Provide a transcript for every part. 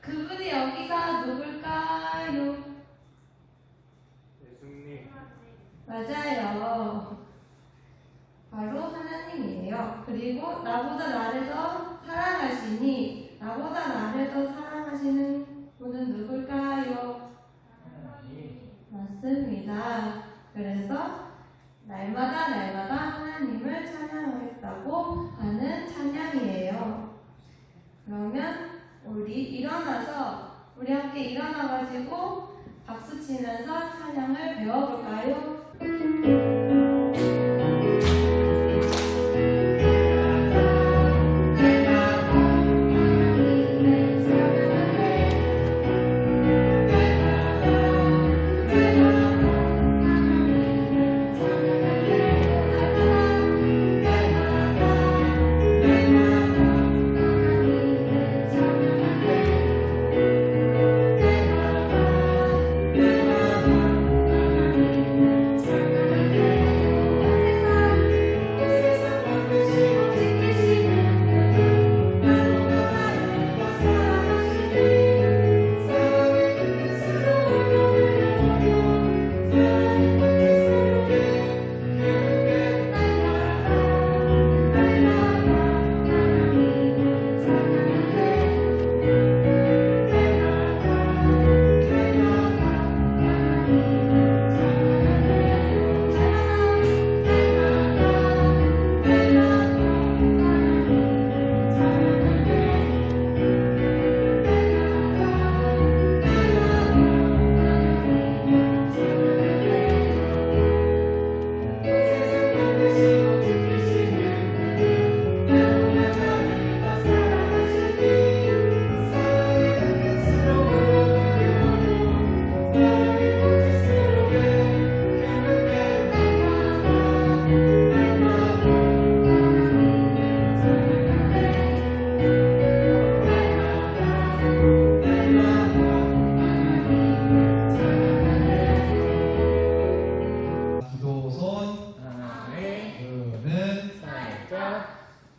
그분이 여기서 누굴까요? 예수님. 맞아요. 바로 하나님이에요. 그리고 나보다 나를 더 사랑하시니 나보다 나를 더 사랑하시는 분은 누굴까요? 맞습니다. 그래서 날마다 하나님을 찬양하겠다고 하는 찬양이에요. 그러면 우리 함께 일어나가지고 박수 치면서 찬양을 배워볼까요?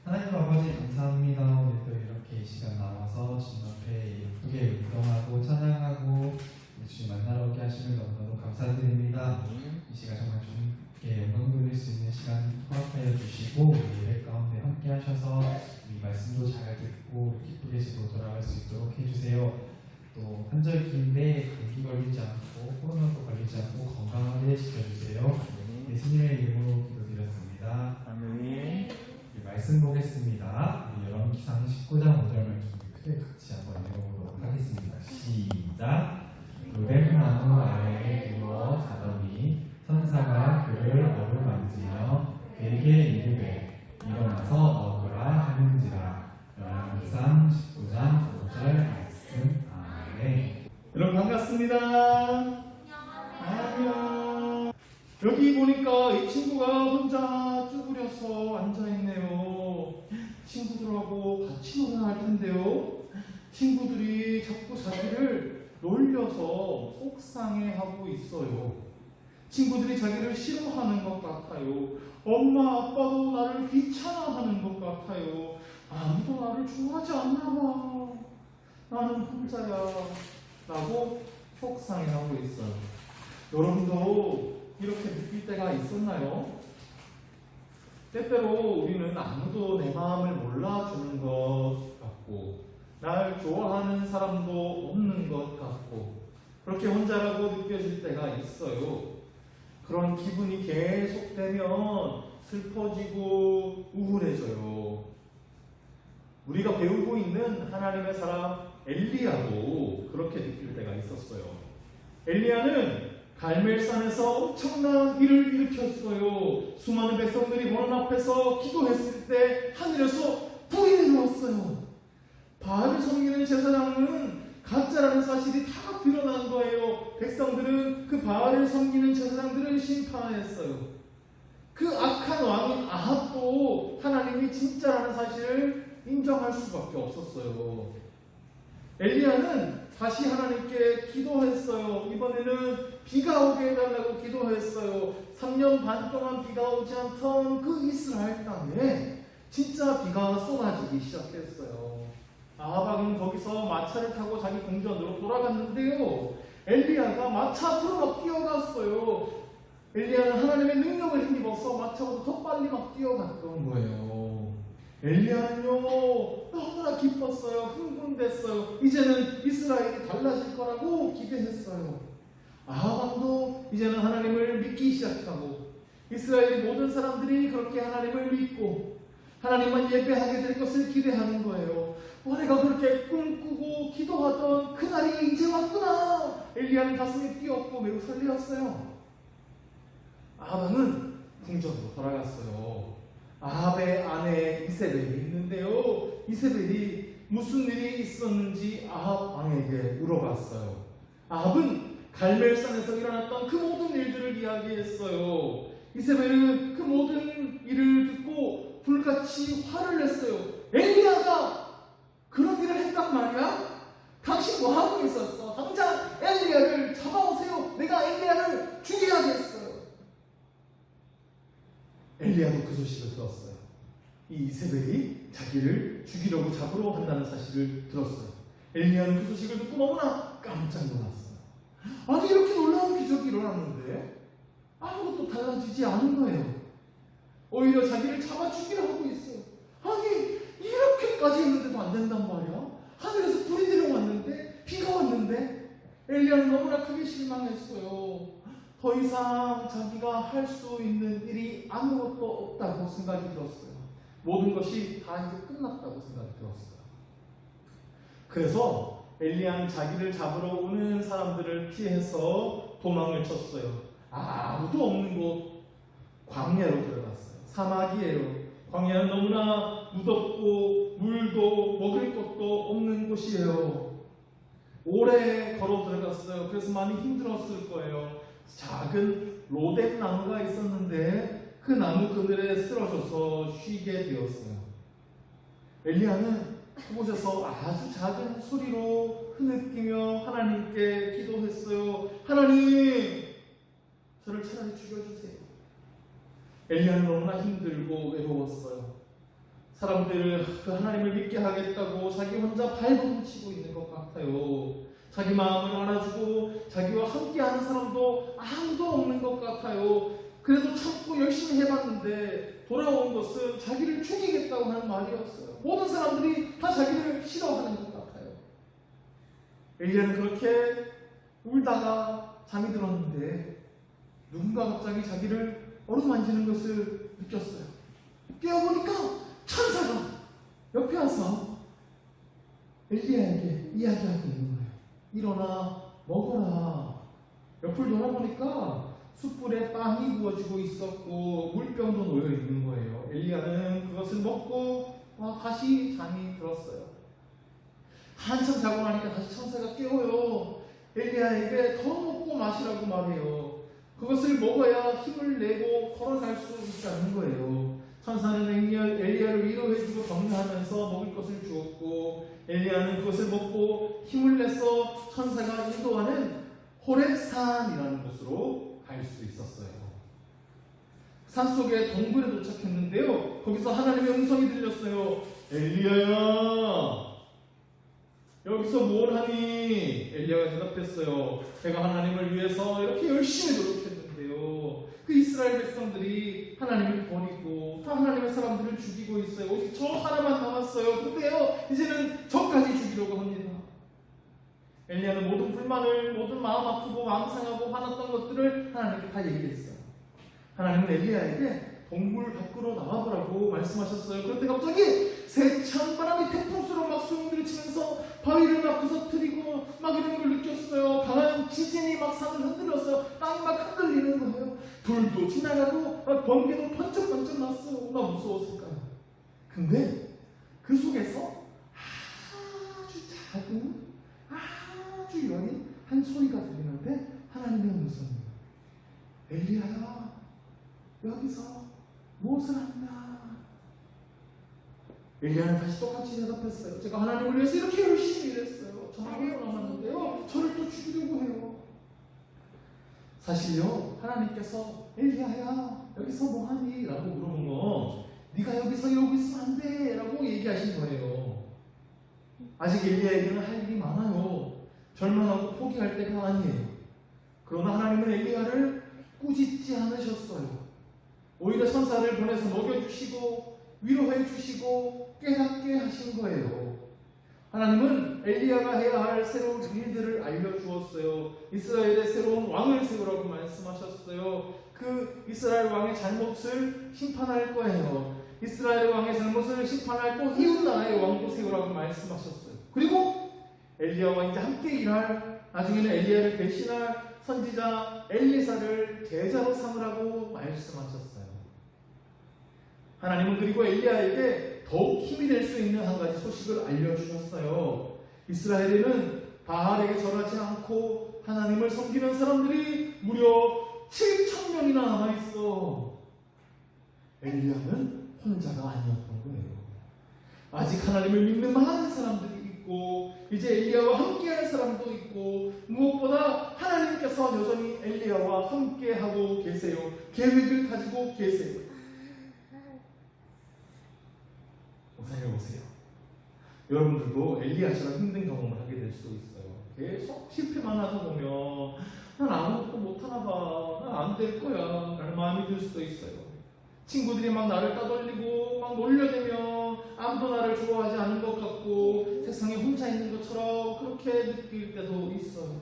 하나님 아버지 감사합니다. 오늘 또 이렇게 이 시간 나와서 주님 앞에 예쁘게 운동하고 찬양하고 주님 만나러 오게 하시면 너무너무 감사드립니다. 이 시간 정말 주님께 영광 돌릴 수 있는 시간 허락하여 주시고 예배 가운데 함께 하셔서 이 말씀도 잘 듣고 기쁘게 집으로 돌아갈 수 있도록 해주세요. 또 한절기인데 감기 걸리지 않고 코로나도 걸리지 않고 건강하게 지켜주세요. 예수님의 이름으로 기도드렸습니다. 아멘. 말씀 보겠습니다. 우리 열왕기상 19장 5절 말씀 크게 같이 한번 읽어보도록 하겠습니다. 시작. 노랫나무 아래에 누워 자더니 천사가 그를 어루만지며 그에게 이르되 일어나서 먹으라 하는지라. 열왕기상 19장 5절 말씀. 아멘. 여러분 반갑습니다. 안녕. 여기 보니까 이 친구가 혼자 쭈그려서 앉아있네요. 친구들하고 같이 놀아야 할 텐데요. 친구들이 자꾸 자기를 놀려서 속상해하고 있어요. 친구들이 자기를 싫어하는 것 같아요. 엄마 아빠도 나를 귀찮아하는 것 같아요. 아무도 나를 좋아하지 않나 봐. 나는 혼자야 라고 속상해하고 있어요. 여러분도 이렇게 느낄 때가 있었나요? 때때로 우리는 아무도 내 마음을 몰라주는 것 같고 날 좋아하는 사람도 없는 것 같고 그렇게 혼자라고 느껴질 때가 있어요. 그런 기분이 계속되면 슬퍼지고 우울해져요. 우리가 배우고 있는 하나님의 사람 엘리야도 그렇게 느낄 때가 있었어요. 엘리야는 갈멜산에서 엄청난 일을 일으켰어요. 수많은 백성들이 보는 앞에서 기도했을 때 하늘에서 불이 내려왔어요. 바알을 섬기는 제사장은 가짜라는 사실이 다 드러난 거예요. 백성들은 그 바알을 섬기는 제사장들을 심판했어요. 그 악한 왕인 아합도 하나님이 진짜라는 사실을 인정할 수밖에 없었어요. 엘리야는 다시 하나님께 기도했어요. 이번에는 비가 오게 해달라고 기도했어요. 3년 반 동안 비가 오지 않던 그 이스라엘 땅에 진짜 비가 쏟아지기 시작했어요. 아합은 거기서 마차를 타고 자기 궁전으로 돌아갔는데요. 엘리야가 마차 앞으로 막 뛰어갔어요. 엘리야는 하나님의 능력을 힘입어서 마차보다 더 빨리 막 뛰어갔던 거예요. 엘리야는요 너무나 기뻤어요. 흥분됐어요. 이제는 이스라엘이 달라질 거라고 기대했어요. 아합도 이제는 하나님을 믿기 시작하고 이스라엘의 모든 사람들이 그렇게 하나님을 믿고 하나님만 예배하게 될 것을 기대하는 거예요. 내가 그렇게 꿈꾸고 기도하던 그날이 이제 왔구나. 엘리야는 가슴이 뛰었고 매우 설레었어요. 아합은 궁전으로 돌아갔어요. 아합의 아내 이세벨이 있는데요. 이세벨이 무슨 일이 있었는지 아합 왕에게 물어봤어요. 아합은 갈멜산에서 일어났던 그 모든 일들을 이야기했어요. 이세벨은 그 모든 일을 듣고 불같이 화를 냈어요. 엘리야가 그런 일을 했단 말이야? 당신 뭐 하고 있었어? 당장 엘리야를 잡아오세요. 내가 엘리야를 죽여야겠어요. 엘리야도 그 소식을 들었어요. 이 이세벨이 자기를 죽이려고 잡으러 한다는 사실을 들었어요. 엘리야는 그 소식을 듣고 너무나 깜짝 놀랐어요. 아니 이렇게 놀라운 기적이 일어났는데 아무것도 달라지지 않은 거예요. 오히려 자기를 잡아 죽이려 하고 있어요. 아니 이렇게까지 했는데도 안 된단 말이야. 하늘에서 불이 내려왔는데 비가 왔는데 엘리야는 너무나 크게 실망했어요. 더 이상 자기가 할 수 있는 일이 아무것도 없다고 생각이 들었어요. 모든 것이 다 이제 끝났다고 생각이 들었어요. 그래서 엘리야는 자기를 잡으러 오는 사람들을 피해서 도망을 쳤어요. 아무도 없는 곳 광야로 들어갔어요. 사막이에요. 광야는 너무나 무덥고 물도 먹을 것도 없는 곳이에요. 오래 걸어 들어갔어요. 그래서 많이 힘들었을 거예요. 작은 로뎀 나무가 있었는데 그 나무 그늘에 쓰러져서 쉬게 되었어요. 엘리야는 그곳에서 아주 작은 소리로 흐느끼며 하나님께 기도했어요. 하나님, 저를 차라리 죽여주세요. 엘리야는 너무나 힘들고 외로웠어요. 사람들을 그 하나님을 믿게 하겠다고 자기 혼자 발버둥 치고 있는 것 같아요. 자기 마음을 알아주고 자기와 함께하는 사람도 아무도 없는 것 같아요. 그래도 참고 열심히 해봤는데 돌아온 것은 자기를 죽이겠다고 하는 말이었어요. 모든 사람들이 다 자기를 싫어하는 것 같아요. 엘리야는 그렇게 울다가 잠이 들었는데 누군가 갑자기 자기를 어루만지는 것을 느꼈어요. 깨어보니까 천사가 옆에 와서 엘리야에게 이야기하고 있는 거예요. 일어나 먹어라. 옆을 돌아보니까 숯불에 빵이 구워지고 있었고 물병도 놓여 있는 거예요. 엘리야는 그것을 먹고 다시 잠이 들었어요. 한참 자고 나니까 다시 천사가 깨워요. 엘리야에게 더 먹고 마시라고 말해요. 그것을 먹어야 힘을 내고 걸어갈 수 있다는 거예요. 천사는 엘리야를 위로해주고 격려하면서 먹을 것을 주었고 엘리야는 그것을 먹고 힘을 내서 천사가 인도하는 호렙산이라는 곳으로 갈 수 있었어요. 산속의 동굴에 도착했는데요. 거기서 하나님의 음성이 들렸어요. 엘리야야, 여기서 뭘 하니? 엘리야가 대답했어요. 제가 하나님을 위해서 이렇게 열심히 노력했는데요. 그 이스라엘 백성들이 하나님을 버리고 다 하나님의 사람들을 죽이고 있어요. 오직 저 하나만 남았어요. 근데요, 이제는 저까지 죽이려고 합니다. 엘리야는 모든 불만을, 모든 마음 아프고 마음 상하고 화났던 것들을 하나님께 다 얘기했어요. 하나님은 엘리야에게 동굴 밖으로 나와보라고 말씀하셨어요. 그런데 갑자기 세찬 바람이 태풍수로 막 소용돌이 치면서 바위를 막 부서뜨리고 막 이런 걸 느꼈어요. 강한 지진이 막 산을 흔들어서 땅이 막 흔들리는 거예요. 불도 지나가고 막 번개도 번쩍번쩍 났어요. 얼마나 무서웠을까요? 근데 그 속에서 아주 작은 아주 여린 한 소리가 들리는데 하나님의 음성이에요. 엘리야야, 여기서 무엇을 한다? 엘리야는 다시 똑같이 대답했어요. 제가 하나님을 위해서 이렇게 열심히 일했어요. 저 하루도 남았는데요, 저를 또 죽이려고 해요. 사실요, 하나님께서 엘리야야, 여기서 뭐하니? 라고 물어보면 네가 여기서 이러고 있으면 안 돼 라고 얘기하신 거예요. 아직 엘리야에게는 할 일이 많아요. 절망하고 포기할 때가 아니에요. 그러나 하나님은 엘리야를 꾸짖지 않으셨어요. 오히려 천사를 보내서 먹여주시고 위로해주시고 깨닫게 하신 거예요. 하나님은 엘리야가 해야 할 새로운 일들을 알려주었어요. 이스라엘의 새로운 왕을 세우라고 말씀하셨어요. 그 이스라엘 왕의 잘못을 심판할 거예요. 이스라엘 왕의 잘못을 심판할 또 이웃 나라의 왕도 세우라고 말씀하셨어요. 그리고 엘리야와 이제 함께 일할, 나중에는 엘리야를 대신할 선지자 엘리사를 제자로 삼으라고 말씀하셨어요. 하나님은 그리고 엘리야에게 더욱 힘이 될 수 있는 한 가지 소식을 알려주셨어요. 이스라엘에는 바알에게 절하지 않고 하나님을 섬기는 사람들이 무려 7,000명이나 남아있어. 엘리야는 혼자가 아니었던 거예요. 아직 하나님을 믿는 많은 사람들이 있고, 이제 엘리야와 함께할 사람도 있고, 무엇보다 하나님께서 여전히 엘리야와 함께하고 계세요. 계획을 가지고 계세요. 생각해보세요. 여러분들도 엘리야처럼 힘든 경험을 하게 될 수 있어요. 계속 실패만 하다 보면 난 아무것도 못하나 봐, 난 안 될 거야 라는 마음이 들 수도 있어요. 친구들이 막 나를 따돌리고 막 놀려대면 아무도 나를 좋아하지 않는 것 같고 세상에 혼자 있는 것처럼 그렇게 느낄 때도 있어요.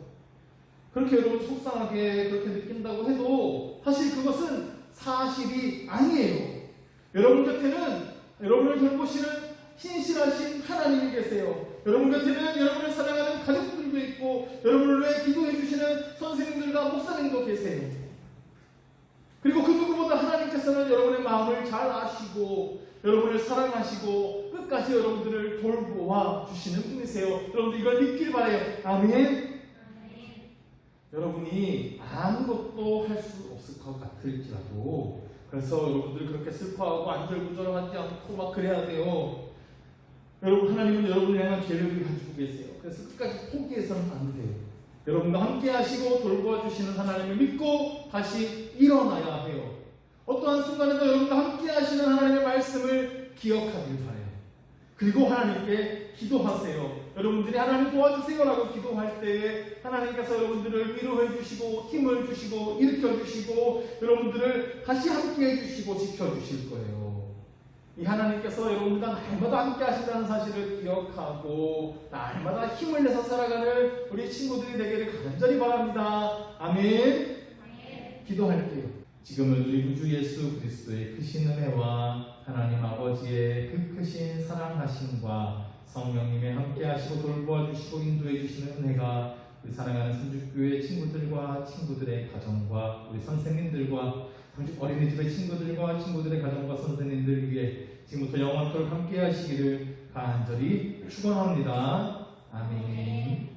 그렇게 여러분 속상하게 그렇게 느낀다고 해도 사실 그것은 사실이 아니에요. 여러분 곁에는 여러분을 돌보시는 신실하신 하나님이 계세요. 여러분 곁에는 여러분을 사랑하는 가족들도 있고, 여러분을 위해 기도해 주시는 선생님들과 목사님도 계세요. 그리고 그 누구보다 하나님께서는 여러분의 마음을 잘 아시고 여러분을 사랑하시고 끝까지 여러분들을 돌보아 주시는 분이세요. 여러분들 이걸 믿길 바라요. 아멘. 여러분이 아무것도 할 수 없을 것 같을지라도, 그래서 여러분들이 그렇게 슬퍼하고 안절부절하지 않고 막 그래야 돼요. 여러분, 하나님은 여러분을 향한 계획을 가지고 계세요. 그래서 끝까지 포기해서는 안 돼요. 여러분과 함께 하시고 돌보아 주시는 하나님을 믿고 다시 일어나야 해요. 어떠한 순간에도 여러분과 함께 하시는 하나님의 말씀을 기억하길 바라요. 그리고 하나님께 기도하세요. 여러분들이 하나님 도와주세요라고 기도할 때에 하나님께서 여러분들을 위로해 주시고 힘을 주시고 일으켜 주시고 여러분들을 다시 함께 해주시고 지켜주실 거예요. 이 하나님께서 여러분과 날마다 함께 하신다는 사실을 기억하고 날마다 힘을 내서 살아가는 우리 친구들이 되기를 간절히 바랍니다. 아멘. 기도할게요. 지금은 우리 구주 예수 그리스도의 크신 은혜와 하나님 아버지의 그 크신 사랑하심과 성령님의 함께하시고 돌보아주시고 인도해주시는 은혜가 우리 사랑하는 선주교회 친구들과 친구들의 가정과 우리 선생님들과 어린이집의 친구들과 친구들의 가정과 선생님들 위해 지금부터 영원토록 함께하시기를 간절히 축원합니다. 아멘.